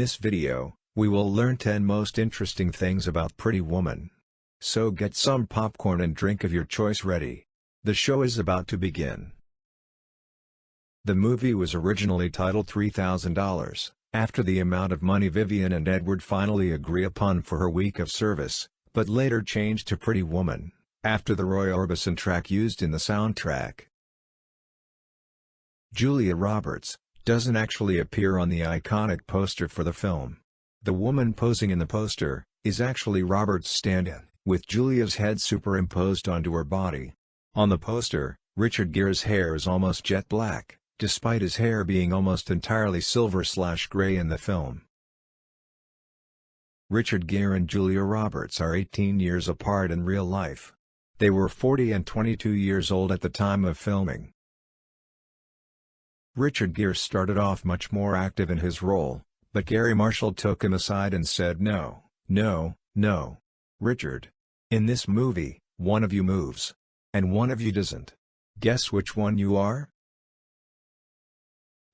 this video, we will learn 10 most interesting things about Pretty Woman. So get some popcorn and drink of your choice ready. The show is about to begin. The movie was originally titled $3,000, after the amount of money Vivian and Edward finally agree upon for her week of service, but later changed to Pretty Woman, after the Roy Orbison track used in the soundtrack. Julia Roberts doesn't actually appear on the iconic poster for the film. The woman posing in the poster is actually Roberts' stand-in, with Julia's head superimposed onto her body. On the poster, Richard Gere's hair is almost jet black, despite his hair being almost entirely silver/gray in the film. Richard Gere and Julia Roberts are 18 years apart in real life. They were 40 and 22 years old at the time of filming. Richard Gere started off much more active in his role, but Garry Marshall took him aside and said no, Richard. In this movie, one of you moves. And one of you doesn't. Guess which one you are?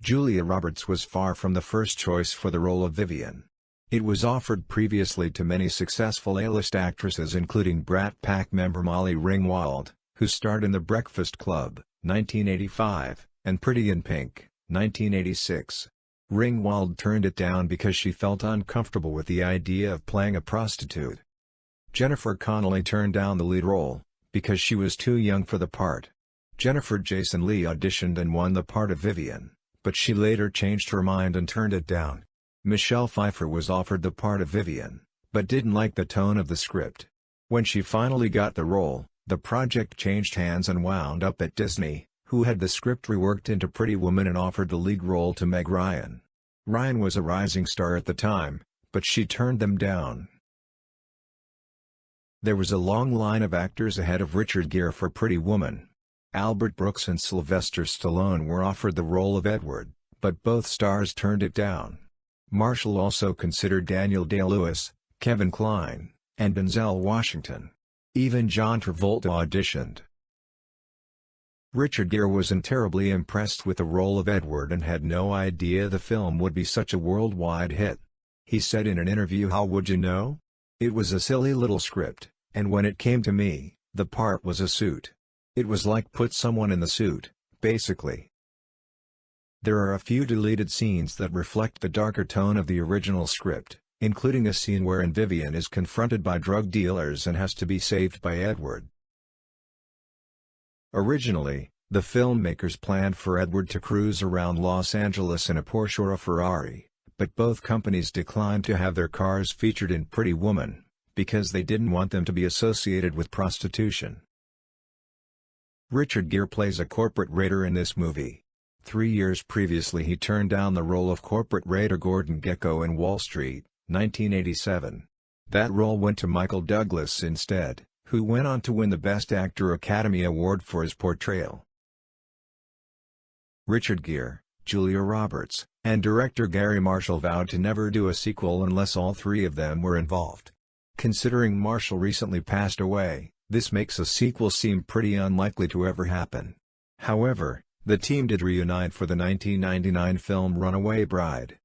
Julia Roberts was far from the first choice for the role of Vivian. It was offered previously to many successful A-list actresses including Brat Pack member Molly Ringwald, who starred in The Breakfast Club, 1985, and Pretty in Pink, 1986. Ringwald turned it down because she felt uncomfortable with the idea of playing a prostitute. Jennifer Connelly turned down the lead role, because she was too young for the part. Jennifer Jason Leigh auditioned and won the part of Vivian, but she later changed her mind and turned it down. Michelle Pfeiffer was offered the part of Vivian, but didn't like the tone of the script. When she finally got the role, the project changed hands and wound up at Disney, who had the script reworked into Pretty Woman and offered the lead role to Meg Ryan. Ryan was a rising star at the time, but she turned them down. There was a long line of actors ahead of Richard Gere for Pretty Woman. Albert Brooks and Sylvester Stallone were offered the role of Edward, but both stars turned it down. Marshall also considered Daniel Day-Lewis, Kevin Kline, and Denzel Washington. Even John Travolta auditioned. Richard Gere wasn't terribly impressed with the role of Edward and had no idea the film would be such a worldwide hit. He said in an interview, "How would you know? It was a silly little script, and when it came to me, the part was a suit. It was like put someone in the suit, basically." There are a few deleted scenes that reflect the darker tone of the original script, including a scene wherein Vivian is confronted by drug dealers and has to be saved by Edward. Originally, the filmmakers planned for Edward to cruise around Los Angeles in a Porsche or a Ferrari, but both companies declined to have their cars featured in Pretty Woman, because they didn't want them to be associated with prostitution. Richard Gere plays a corporate raider in this movie. 3 years previously he turned down the role of corporate raider Gordon Gekko in Wall Street, 1987. That role went to Michael Douglas instead, who went on to win the Best Actor Academy Award for his portrayal. Richard Gere, Julia Roberts, and director Garry Marshall vowed to never do a sequel unless all three of them were involved. Considering Marshall recently passed away, this makes a sequel seem pretty unlikely to ever happen. However, the team did reunite for the 1999 film Runaway Bride.